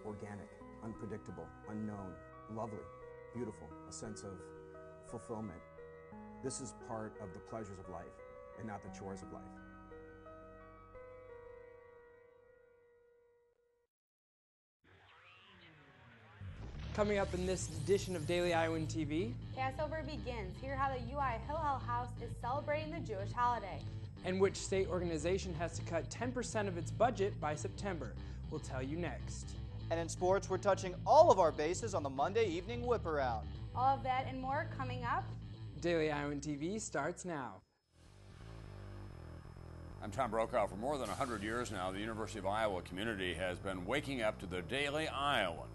organic, unpredictable, unknown, lovely, beautiful, a sense of fulfillment. This is part of the pleasures of life and not the chores of life. Coming up in this edition of Daily Iowan TV. Passover begins. Hear how the UI Hillel House is celebrating the Jewish holiday. And which state organization has to cut 10% of its budget by September. We'll tell you next. And in sports, we're touching all of our bases on the Monday evening whip around. All of that and more coming up. Daily Iowan TV starts now. I'm Tom Brokaw. For more than 100 years now, the University of Iowa community has been waking up to the Daily Iowan.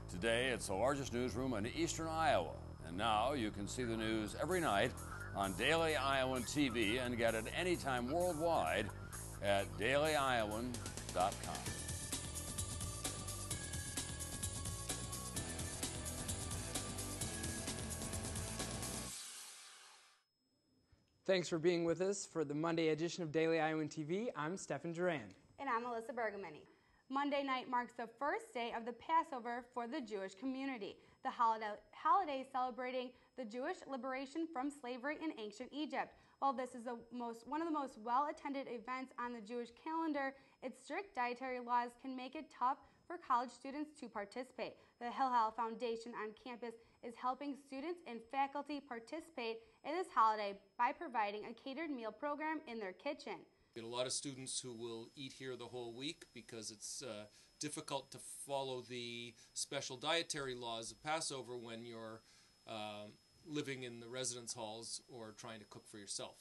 Today, it's the largest newsroom in eastern Iowa. And now you can see the news every night on Daily Iowan TV and get it anytime worldwide at dailyiowan.com. Thanks for being with us for the Monday edition of Daily Iowan TV. I'm Stefan Duran. And I'm Alyssa Bergamini. Monday night marks the first day of the Passover for the Jewish community, the holiday celebrating the Jewish liberation from slavery in ancient Egypt. While this is one of the most well-attended events on the Jewish calendar, its strict dietary laws can make it tough for college students to participate. The Hillel Foundation on campus is helping students and faculty participate in this holiday by providing a catered meal program in their kitchen. We get a lot of students who will eat here the whole week because it's difficult to follow the special dietary laws of Passover when you're living in the residence halls or trying to cook for yourself.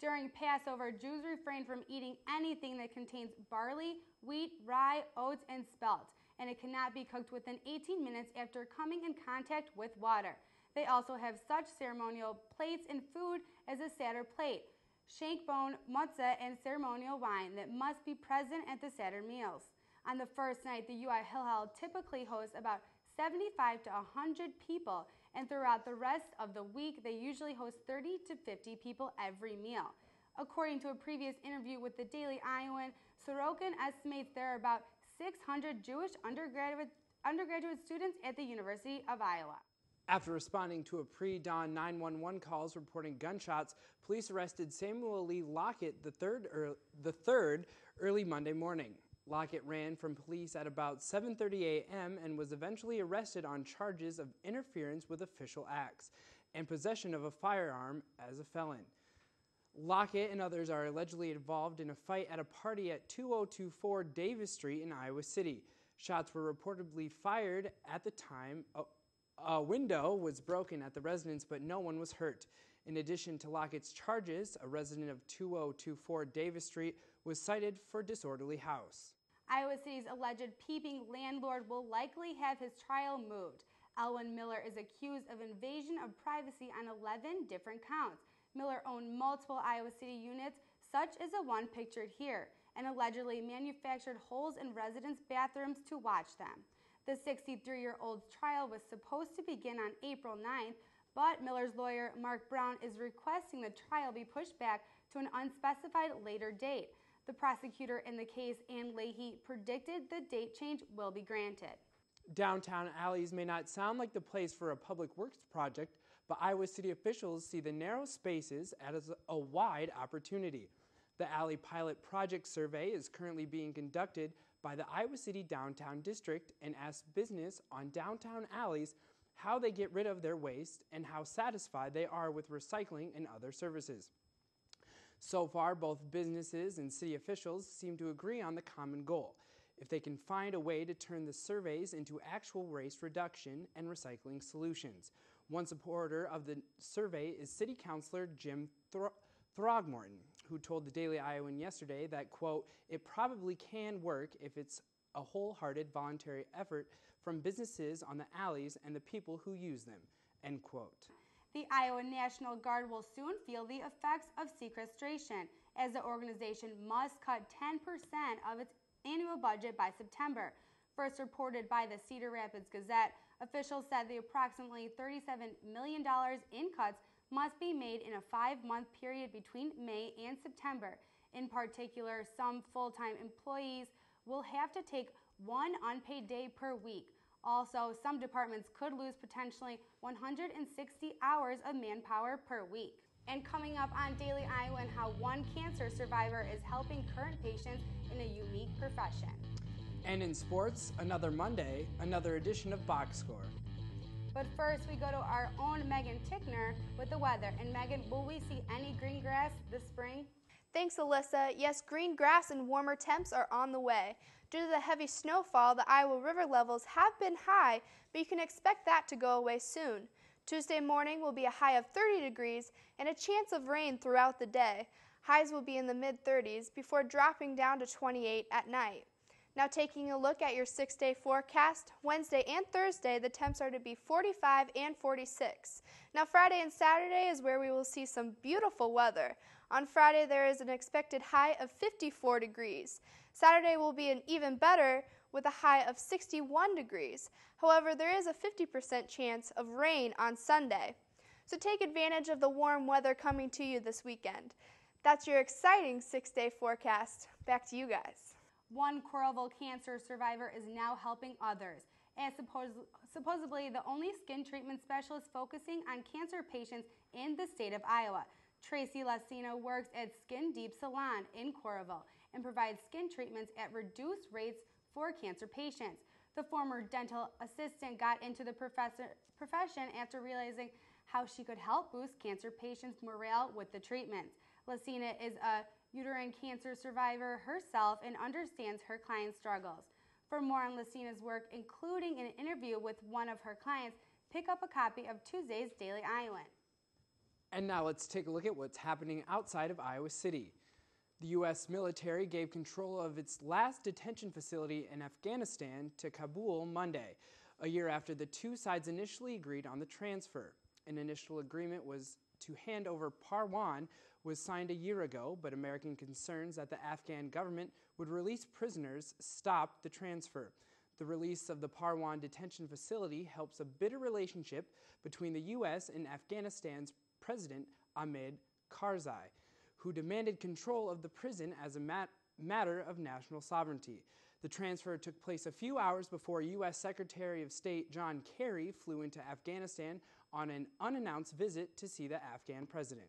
During Passover, Jews refrain from eating anything that contains barley, wheat, rye, oats, and spelt, and it cannot be cooked within 18 minutes after coming in contact with water. They also have such ceremonial plates and food as a Seder plate, shank bone, matzah, and ceremonial wine that must be present at the Seder meals. On the first night, the UI Hillel typically hosts about 75 to 100 people, and throughout the rest of the week, they usually host 30 to 50 people every meal. According to a previous interview with the Daily Iowan, Sorokin estimates there are about 600 Jewish undergraduate students at the University of Iowa. After responding to a pre-dawn 911 calls reporting gunshots, police arrested Samuel Lee Lockett the third early Monday morning. Lockett ran from police at about 7:30 a.m. and was eventually arrested on charges of interference with official acts and possession of a firearm as a felon. Lockett and others are allegedly involved in a fight at a party at 2024 Davis Street in Iowa City. Shots were reportedly fired at the time. A window was broken at the residence, but no one was hurt. In addition to Lockett's charges, a resident of 2024 Davis Street was cited for disorderly house. Iowa City's alleged peeping landlord will likely have his trial moved. Iowan Miller is accused of invasion of privacy on 11 different counts. Miller owned multiple Iowa City units, such as the one pictured here, and allegedly manufactured holes in residents' bathrooms to watch them. The 63-year-old's trial was supposed to begin on April 9th, but Miller's lawyer, Mark Brown, is requesting the trial be pushed back to an unspecified later date. The prosecutor in the case, Ann Leahy, predicted the date change will be granted. Downtown alleys may not sound like the place for a public works project, but Iowa City officials see the narrow spaces as a wide opportunity. The Alley Pilot Project Survey is currently being conducted by the Iowa City Downtown District and asks business on downtown alleys how they get rid of their waste and how satisfied they are with recycling and other services. So far, both businesses and city officials seem to agree on the common goal: if they can find a way to turn the surveys into actual waste reduction and recycling solutions. One supporter of the survey is City Councilor Jim Throgmorton, who told the Daily Iowan yesterday that, quote, "it probably can work if it's a wholehearted voluntary effort from businesses on the alleys and the people who use them," end quote. The Iowa National Guard will soon feel the effects of sequestration, as the organization must cut 10% of its annual budget by September. First reported by the Cedar Rapids Gazette, officials said the approximately $37 million in cuts must be made in a 5-month period between May and September. In particular, some full-time employees will have to take 1 unpaid day per week. Also, some departments could lose potentially 160 hours of manpower per week. And coming up on Daily Iowan, how one cancer survivor is helping current patients in a unique profession. And in sports, another Monday, another edition of Box Score. But first, we go to our own Megan Tickner with the weather. And Megan, will we see any green grass this spring? Thanks, Alyssa. Yes, green grass and warmer temps are on the way. Due to the heavy snowfall, the Iowa River levels have been high, but you can expect that to go away soon. Tuesday morning will be a high of 30 degrees and a chance of rain throughout the day. Highs will be in the mid-30s before dropping down to 28 at night. Now taking a look at your 6-day forecast, Wednesday and Thursday the temps are to be 45 and 46. Now Friday and Saturday is where we will see some beautiful weather. On Friday there is an expected high of 54 degrees. Saturday will be an even better with a high of 61 degrees. However, there is a 50% chance of rain on Sunday. So take advantage of the warm weather coming to you this weekend. That's your exciting 6-day forecast. Back to you guys. One Coralville cancer survivor is now helping others, as supposedly the only skin treatment specialist focusing on cancer patients in the state of Iowa. Tracy Lacino works at Skin Deep Salon in Coralville and provides skin treatments at reduced rates for cancer patients. The former dental assistant got into the profession after realizing how she could help boost cancer patients' morale with the treatments. Lacina is a uterine cancer survivor herself and understands her clients' struggles. For more on Lacina's work, including an interview with one of her clients, pick up a copy of Tuesday's Daily Iowan. And now let's take a look at what's happening outside of Iowa City. The U.S. military gave control of its last detention facility in Afghanistan to Kabul Monday, a year after the two sides initially agreed on the transfer. An initial agreement was to hand over Parwan was signed a year ago, but American concerns that the Afghan government would release prisoners stopped the transfer. The release of the Parwan detention facility helps a bitter relationship between the U.S. and Afghanistan's President Ahmed Karzai, who demanded control of the prison as a matter of national sovereignty. The transfer took place a few hours before U.S. Secretary of State John Kerry flew into Afghanistan on an unannounced visit to see the Afghan president.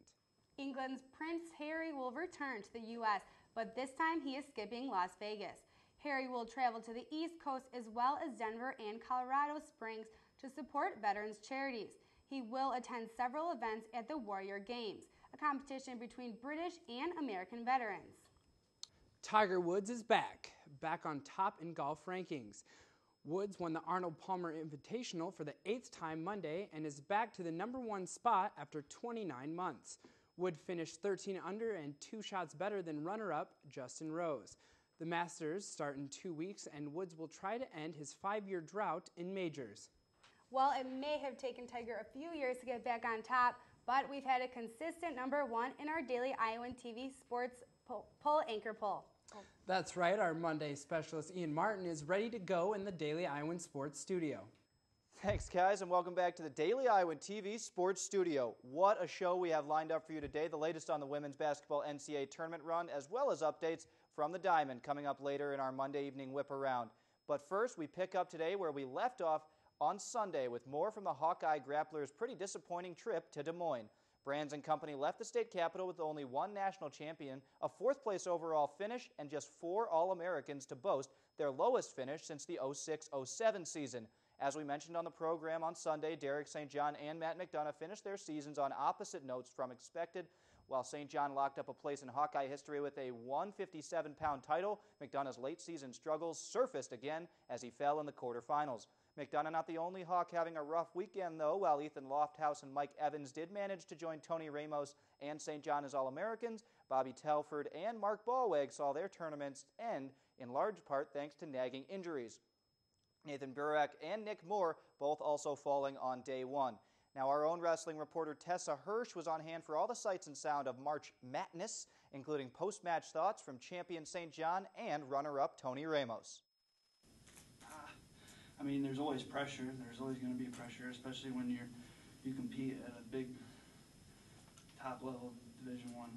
England's Prince Harry will return to the U.S., but this time he is skipping Las Vegas. Harry will travel to the East Coast as well as Denver and Colorado Springs to support veterans charities. He will attend several events at the Warrior Games, a competition between British and American veterans. Tiger Woods is back on top in golf rankings. Woods won the Arnold Palmer Invitational for the 8th time Monday and is back to the #1 spot after 29 months. Wood finished 13 under and 2 shots better than runner-up Justin Rose. The Masters start in 2 weeks, and Woods will try to end his 5-year drought in majors. Well, it may have taken Tiger a few years to get back on top, but we've had a consistent #1 in our daily Iowan TV sports poll anchor poll. That's right, our Monday specialist Ian Martin is ready to go in the Daily Iowan Sports Studio. Thanks, guys, and welcome back to the Daily Iowan TV Sports Studio. What a show we have lined up for you today. The latest on the women's basketball NCAA tournament run, as well as updates from the Diamond coming up later in our Monday evening whip around. But first, we pick up today where we left off on Sunday with more from the Hawkeye Grapplers' pretty disappointing trip to Des Moines. Brands and Company left the state capitol with only one national champion, a 4th place overall finish, and just 4 All-Americans to boast their lowest finish since the 06-07 season. As we mentioned on the program on Sunday, Derek St. John and Matt McDonough finished their seasons on opposite notes from expected. While St. John locked up a place in Hawkeye history with a 157-pound title, McDonough's late season struggles surfaced again as he fell in the quarterfinals. McDonough not the only Hawk having a rough weekend, though. While Ethan Lofthouse and Mike Evans did manage to join Tony Ramos and St. John as All-Americans, Bobby Telford and Mark Ballweg saw their tournaments end, in large part thanks to nagging injuries. Nathan Burek and Nick Moore both also falling on day one. Now, our own wrestling reporter Tessa Hirsch was on hand for all the sights and sound of March Madness, including post-match thoughts from champion St. John and runner-up Tony Ramos. I mean, there's always pressure. There's always going to be pressure, especially when you compete at a big top-level Division I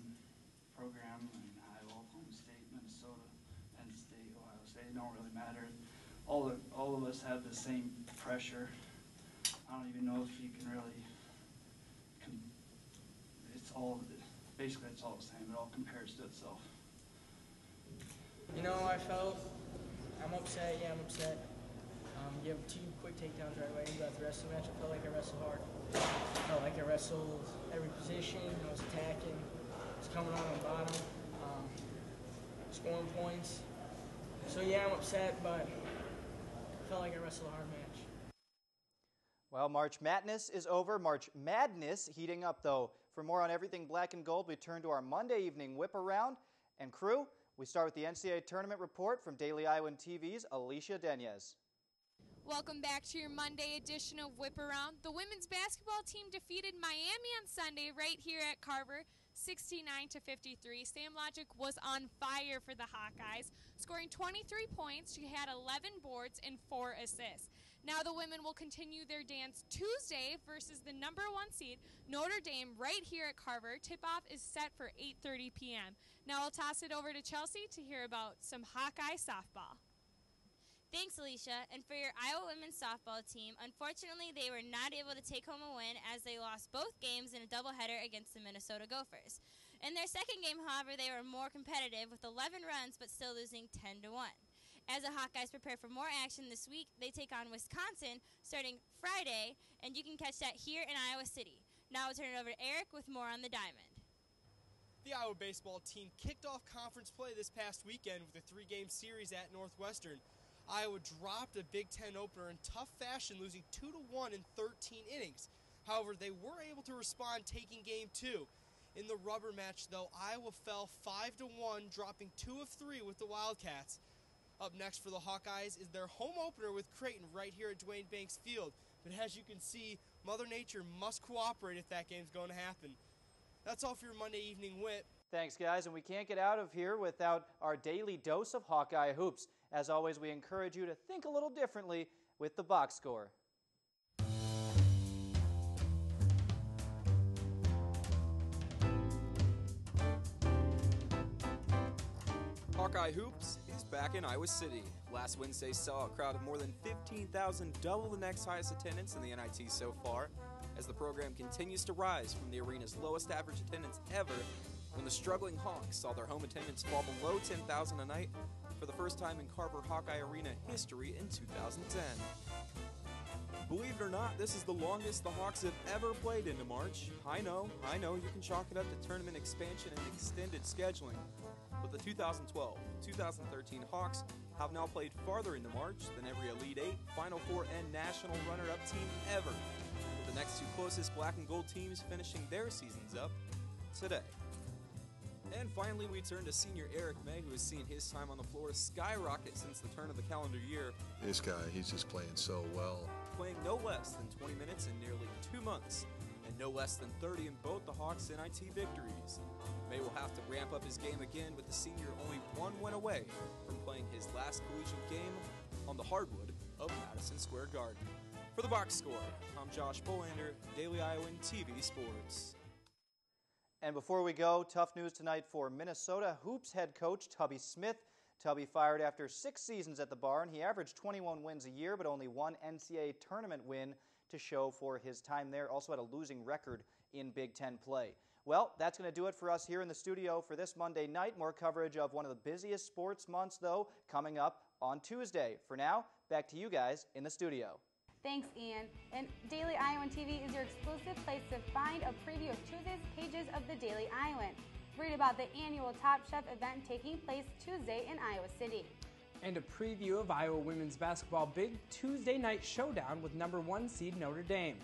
program. I mean, Iowa, Oklahoma State, Minnesota, Penn State, Ohio State. It don't really matter. all of us have the same pressure. I don't even know if you can really. Basically it's all the same. It all compares to itself. You know, I'm upset. Yeah, I'm upset. You have 2 quick takedowns right away. Throughout the rest of the match, I felt like I wrestled hard. I felt like I wrestled every position. I was attacking. I was coming on the bottom, scoring points. So yeah, I'm upset, but I felt like I wrestled a hard match. Well, March Madness is over. March Madness heating up, though. For more on everything black and gold, we turn to our Monday evening whip around. And crew, we start with the NCAA Tournament Report from Daily Iowan TV's Alicia Denez. Welcome back to your Monday edition of Whip Around. The women's basketball team defeated Miami on Sunday right here at Carver, 69-53. Sam Logic was on fire for the Hawkeyes, scoring 23 points. She had 11 boards and 4 assists. Now the women will continue their dance Tuesday versus the #1 seed, Notre Dame, right here at Carver. Tip-off is set for 8:30 p.m. Now I'll toss it over to Chelsea to hear about some Hawkeye softball. Thanks, Alicia. And for your Iowa women's softball team, unfortunately they were not able to take home a win as they lost both games in a doubleheader against the Minnesota Gophers. In their second game, however, they were more competitive with 11 runs but still losing 10-1. As the Hawkeyes prepare for more action this week, they take on Wisconsin starting Friday, and you can catch that here in Iowa City. Now I'll turn it over to Eric with more on the Diamond. The Iowa baseball team kicked off conference play this past weekend with a 3-game series at Northwestern. Iowa dropped a Big Ten opener in tough fashion, losing 2-1 in 13 innings. However, they were able to respond, taking Game 2. In the rubber match, though, Iowa fell 5-1, dropping 2 of 3 with the Wildcats. Up next for the Hawkeyes is their home opener with Creighton right here at Duane Banks Field. But as you can see, Mother Nature must cooperate if that game's going to happen. That's all for your Monday evening whip. Thanks, guys, and we can't get out of here without our daily dose of Hawkeye hoops. As always, we encourage you to think a little differently with the box score. Hawkeye Hoops is back in Iowa City. Last Wednesday saw a crowd of more than 15,000, double the next highest attendance in the NIT so far, as the program continues to rise from the arena's lowest average attendance ever when the struggling Hawks saw their home attendance fall below 10,000 a night for the first time in Carver Hawkeye Arena history in 2010. Believe it or not, this is the longest the Hawks have ever played into March. I know, you can chalk it up to tournament expansion and extended scheduling. But the 2012-2013 Hawks have now played farther into March than every Elite Eight, Final Four, and national runner-up team ever, with the next 2 closest black and gold teams finishing their seasons up today. And finally, we turn to senior Eric May, who has seen his time on the floor skyrocket since the turn of the calendar year. This guy, he's just playing so well. Playing no less than 20 minutes in nearly 2 months, and no less than 30 in both the Hawks' NIT victories. May will have to ramp up his game again, with the senior only 1 win away from playing his last collegiate game on the hardwood of Madison Square Garden. For the box score, I'm Josh Bolander, Daily Iowan TV Sports. And before we go, tough news tonight for Minnesota Hoops head coach Tubby Smith. Tubby fired after 6 seasons at the Barn. He averaged 21 wins a year, but only 1 NCAA tournament win to show for his time there. Also had a losing record in Big Ten play. Well, that's going to do it for us here in the studio for this Monday night. More coverage of one of the busiest sports months, though, coming up on Tuesday. For now, back to you guys in the studio. Thanks, Ian. And Daily Iowan TV is your exclusive place to find a preview of Tuesday's pages of the Daily Iowan. Read about the annual Top Chef event taking place Tuesday in Iowa City. And a preview of Iowa women's basketball big Tuesday night showdown with #1 seed Notre Dame.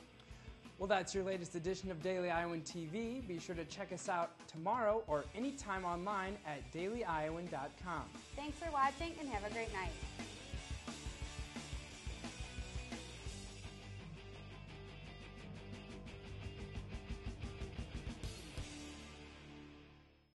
Well, that's your latest edition of Daily Iowan TV. Be sure to check us out tomorrow or anytime online at dailyiowan.com. Thanks for watching and have a great night.